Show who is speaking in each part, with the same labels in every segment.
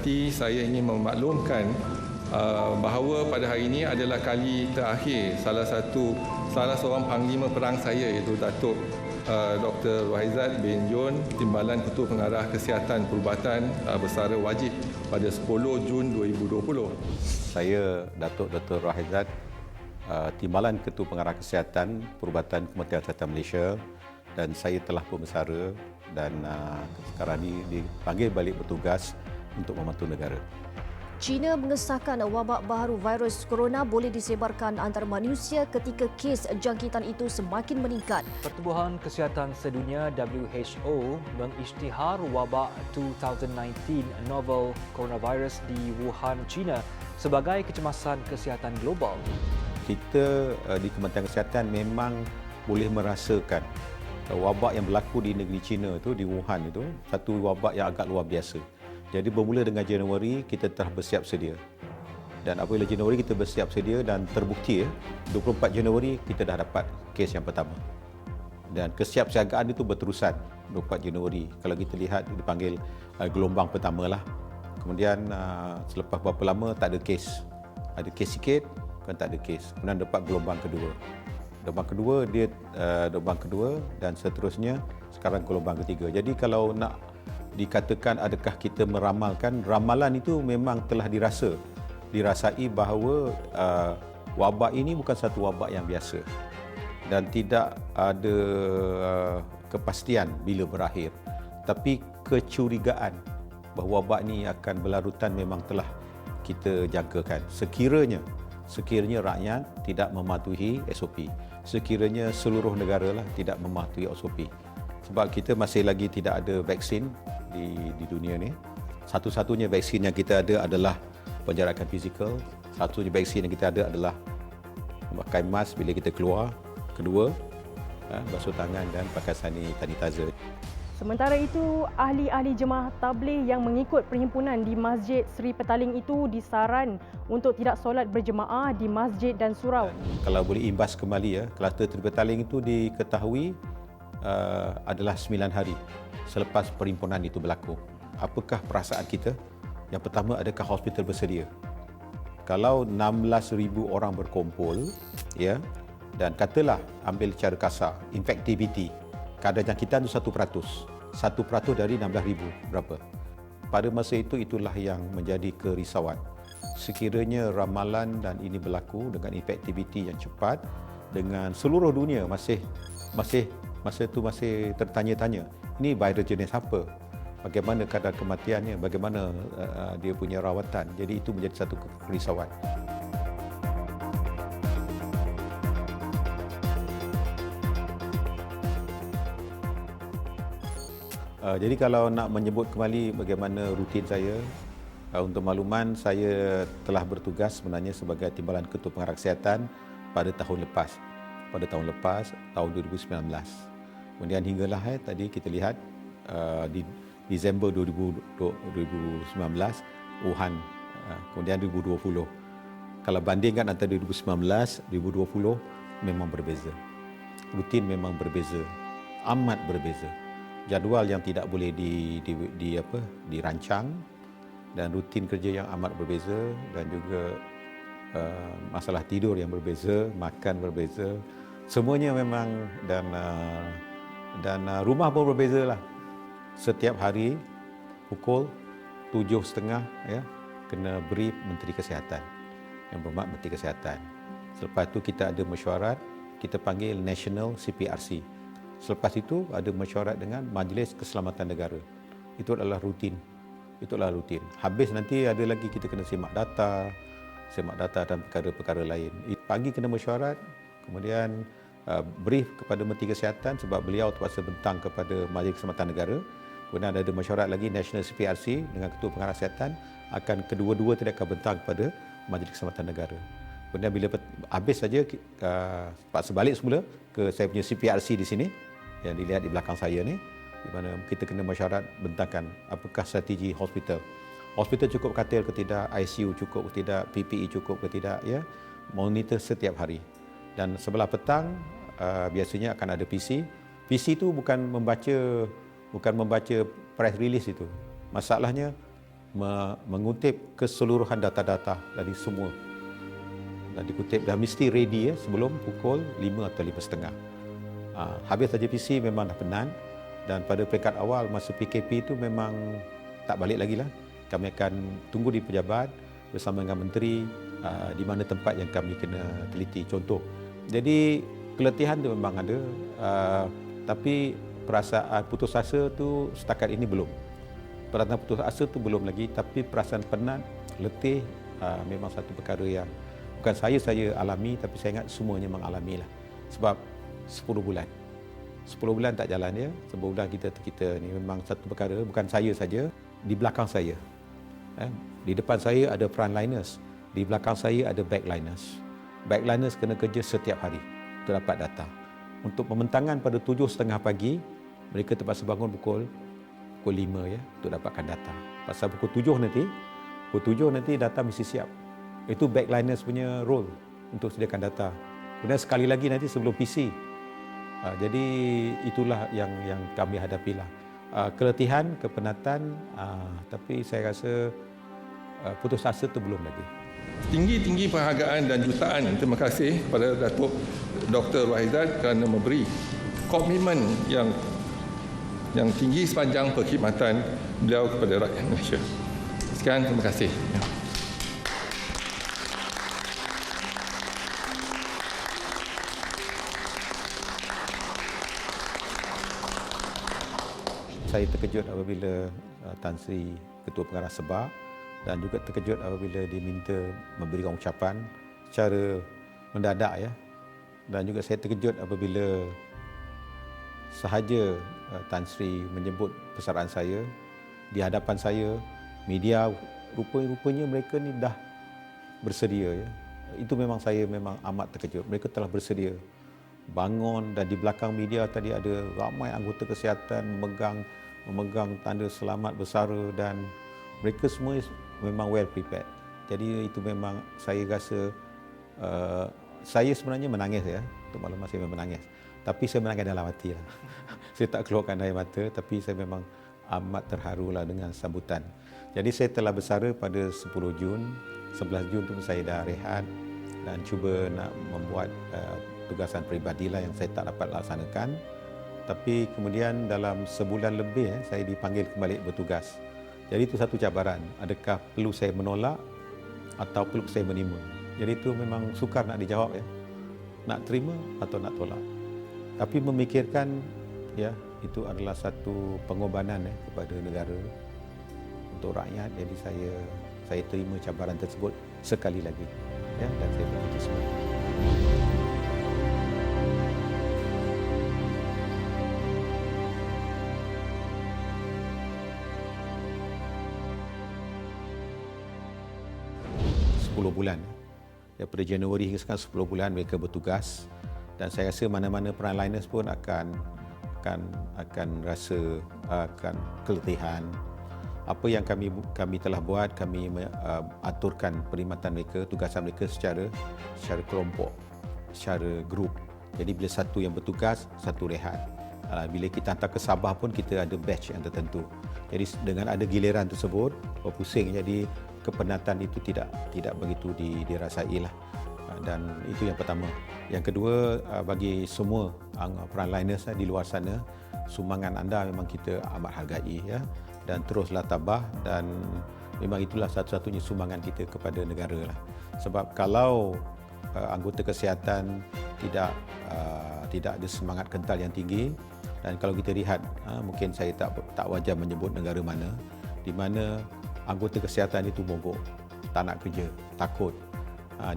Speaker 1: berhati saya ingin memaklumkan bahawa pada hari ini adalah kali terakhir salah seorang panglima perang saya, iaitu Datuk Dr. Rohaizat bin Yon, Timbalan Ketua Pengarah Kesihatan Perubatan bersara wajib pada 10 Jun 2020.
Speaker 2: Saya Datuk Dr. Rohaizat, Timbalan Ketua Pengarah Kesihatan Perubatan Kementerian Kesihatan Malaysia, dan saya telah bersara dan sekarang ini dipanggil balik bertugas untuk membantu negara.
Speaker 3: China mengesahkan wabak baharu virus corona boleh disebarkan antara manusia ketika kes jangkitan itu semakin meningkat.
Speaker 4: Pertubuhan Kesihatan Sedunia WHO mengisytihar wabak 2019 novel coronavirus di Wuhan, China sebagai kecemasan kesihatan global.
Speaker 2: Kita di Kementerian Kesihatan memang boleh merasakan wabak yang berlaku di negeri China itu, di Wuhan itu, satu wabak yang agak luar biasa. Jadi bermula dengan Januari, kita telah bersiap sedia. Dan apabila Januari kita bersiap sedia dan terbukti 24 Januari kita dah dapat kes yang pertama. Dan kesiapsiagaan itu berterusan 24 Januari. Kalau kita lihat dipanggil gelombang pertama lah. Kemudian selepas berapa lama tak ada kes. Ada kes sikit, kan tak ada kes. Kemudian dapat gelombang kedua. Gelombang kedua dan seterusnya sekarang gelombang ketiga. Jadi kalau nak dikatakan adakah kita meramalkan, ramalan itu memang telah dirasai bahawa wabak ini bukan satu wabak yang biasa dan tidak ada kepastian bila berakhir, tapi kecurigaan bahawa wabak ini akan berlarutan memang telah kita jangkakan. Sekiranya rakyat tidak mematuhi SOP, sekiranya seluruh negara lah tidak mematuhi SOP. Sebab kita masih lagi tidak ada vaksin di dunia ni. Satu-satunya vaksin yang kita ada adalah penjarakan fizikal. Satu-satunya vaksin yang kita ada adalah memakai mask bila kita keluar. Kedua, basuh tangan dan pakai sanitizer.
Speaker 5: Sementara itu, ahli-ahli jemaah tabligh yang mengikut perhimpunan di Masjid Seri Petaling itu disaran untuk tidak solat berjemaah di masjid dan surau.
Speaker 2: Kalau boleh imbas kembali, kluster Seri Petaling itu diketahui adalah 9 hari selepas perhimpunan itu berlaku. Apakah perasaan kita? Yang pertama, adakah hospital bersedia? Kalau 16,000 orang berkumpul, ya, dan katalah ambil cara kasar, infectivity, kadar jangkitan itu 1%. 1% dari 16,000 berapa? Pada masa itu, itulah yang menjadi kerisauan. Sekiranya ramalan dan ini berlaku dengan infectivity yang cepat, dengan seluruh dunia masih masa itu masih tertanya-tanya, ini virus jenis apa? Bagaimana kadar kematiannya? Bagaimana dia punya rawatan? Jadi itu menjadi satu kerisauan. Jadi kalau nak menyebut kembali bagaimana rutin saya, untuk makluman saya telah bertugas sebenarnya sebagai Timbalan Ketua Pengarah Kesihatan pada tahun lepas. Tahun 2019. Kemudian hinggalah tadi kita lihat di Disember 2019 Wuhan, kemudian 2020. Kalau bandingkan antara 2019 2020 memang berbeza. Rutin memang berbeza, amat berbeza. Jadual yang tidak boleh dirancang dan rutin kerja yang amat berbeza, dan juga masalah tidur yang berbeza, makan berbeza. Semuanya memang dan rumah pun berbeza lah. Setiap hari pukul 7.30 ya, kena brief Menteri Kesihatan, yang berhormat Menteri Kesihatan. Selepas itu kita ada mesyuarat, kita panggil National CPRC. Selepas itu ada mesyuarat dengan Majlis Keselamatan Negara. Itu adalah rutin. Habis nanti ada lagi kita kena semak data dan perkara-perkara lain. Pagi kena mesyuarat, kemudian brief kepada Menteri Kesihatan sebab beliau terpaksa bentang kepada Majlis Keselamatan Negara. Kemudian ada mesyuarat lagi National CPRC dengan Ketua Pengarah Kesihatan, akan kedua-dua tidak akan bentang kepada Majlis Keselamatan Negara. Kemudian bila habis saja, terpaksa balik semula ke saya punya CPRC di sini yang dilihat di belakang saya ni, di mana kita kena mesyuarat bentangkan apakah strategi hospital. Hospital cukup katil ke tidak, ICU cukup ke tidak, PPE cukup ke tidak, ya. Monitor setiap hari. Dan sebelah petang biasanya akan ada PC. PC itu bukan membaca press release itu. Masalahnya mengutip keseluruhan data-data dari semua. Dan dikutip dah mesti ready sebelum pukul 5 atau 5.30. Habis saja PC memang dah penat, dan pada peringkat awal masa PKP itu memang tak balik lagi lah. Kami akan tunggu di pejabat bersama dengan menteri di mana tempat yang kami kena teliti. Contoh, jadi keletihan tu memang ada, tapi perasaan putus asa tu setakat ini belum. Perasaan putus asa tu belum lagi, tapi perasaan penat, letih memang satu perkara yang bukan saya alami, tapi saya ingat semuanya mengalami lah. Sebab 10 bulan tak jalan ya. 10 bulan kita ni memang satu perkara, bukan saya saja, di belakang saya. Di depan saya ada frontliners, di belakang saya ada backliners. Backliners kena kerja setiap hari untuk dapat data. Untuk pembentangan pada 7.30 pagi, mereka terpaksa bangun pukul 5 ya untuk dapatkan data. Pasal pukul 7 nanti data mesti siap. Itu backliners punya role untuk sediakan data. Kemudian sekali lagi nanti sebelum PC. Jadi itulah yang kami hadapilah. Keletihan, kepenatan, tapi saya rasa putus asa itu belum lagi.
Speaker 1: Tinggi-tinggi penghargaan dan jutaan terima kasih kepada Datuk Dr. Wahizat kerana memberi komitmen yang tinggi sepanjang perkhidmatan beliau kepada rakyat Malaysia. Sekian, terima kasih.
Speaker 2: Saya terkejut apabila Tan Sri Ketua Pengarah Sebah, dan juga terkejut apabila diminta memberikan ucapan secara mendadak ya. Dan juga saya terkejut apabila sahaja Tan Sri menyebut persaraan saya di hadapan saya, media, rupanya mereka ni dah bersedia ya. Itu memang saya memang amat terkejut. Mereka telah bersedia bangun, dan di belakang media tadi ada ramai anggota kesihatan memegang tanda selamat bersara, dan mereka semua memang well prepared. Jadi itu memang saya rasa saya sebenarnya menangis ya. Untuk maklumat, saya memang menangis. Tapi saya menangis dalam hati lah. Saya tak keluarkan air mata, tapi saya memang amat terharu lah dengan sambutan. Jadi saya telah bersara pada 10 Jun. 11 Jun tu saya dah rehat dan cuba nak membuat tugasan peribadi lah yang saya tak dapat laksanakan. Tapi kemudian dalam sebulan lebih saya dipanggil kembali bertugas. Jadi itu satu cabaran. Adakah perlu saya menolak atau perlu saya menerima? Jadi itu memang sukar nak dijawab ya. Nak terima atau nak tolak. Tapi memikirkan ya, itu adalah satu pengorbanan kepada negara untuk rakyat. Jadi saya terima cabaran tersebut sekali lagi ya, dan saya berpuji semua. Bulan. Daripada Januari hingga sekarang 10 bulan mereka bertugas, dan saya rasa mana-mana frontliners pun akan rasa akan keletihan. Apa yang kami telah buat, kami aturkan perkhidmatan mereka, tugasan mereka secara kelompok, secara grup. Jadi bila satu yang bertugas, satu rehat. Bila kita hantar ke Sabah pun kita ada batch yang tertentu. Jadi dengan ada giliran tersebut, pusing, jadi kepenatan itu tidak begitu dirasai lah. Dan itu yang pertama. Yang kedua, bagi semua frontliners di luar sana, sumbangan anda memang kita amat hargai ya, dan teruslah tabah, dan memang itulah satu-satunya sumbangan kita kepada negara lah. Sebab kalau anggota kesihatan tidak ada semangat kental yang tinggi, dan kalau kita lihat mungkin saya tak wajar menyebut negara mana, di mana anggota kesihatan itu mogok, tak nak kerja, takut.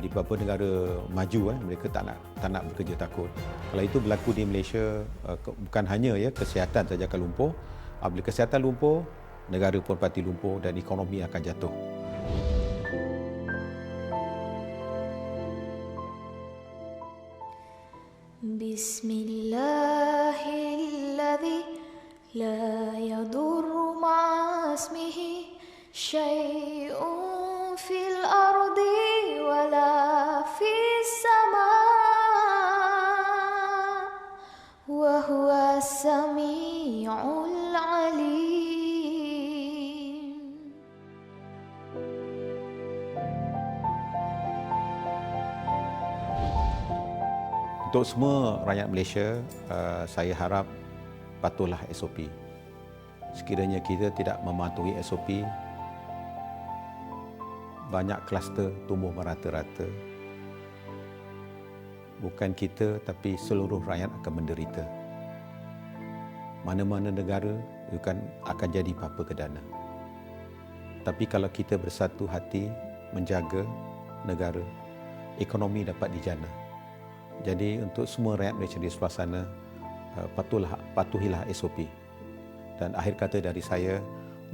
Speaker 2: Di beberapa negara maju mereka tak nak bekerja, takut. Kalau itu berlaku di Malaysia, bukan hanya ya kesihatan saja akan lumpuh. Bila kesihatan lumpuh, negara pun pasti lumpuh dan ekonomi akan jatuh.
Speaker 6: Bismillahilladzi la yadurru ma'asmihi syai'un fil ardi wala fis sama' wa huwa sami'ul alim.
Speaker 2: Untuk semua rakyat Malaysia, saya harap patuhlah SOP. Sekiranya kita tidak mematuhi SOP, banyak kluster tumbuh merata-rata. Bukan kita, tapi seluruh rakyat akan menderita. Mana-mana negara akan jadi papa kedana. Tapi kalau kita bersatu hati menjaga negara, ekonomi dapat dijana. Jadi untuk semua rakyat Malaysia di sebelah sana, patuhilah SOP. Dan akhir kata dari saya,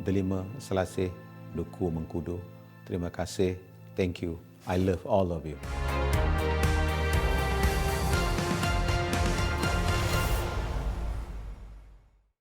Speaker 2: Delima Selasih, Duku Mengkudu. Terima kasih. Thank you. I love all of you.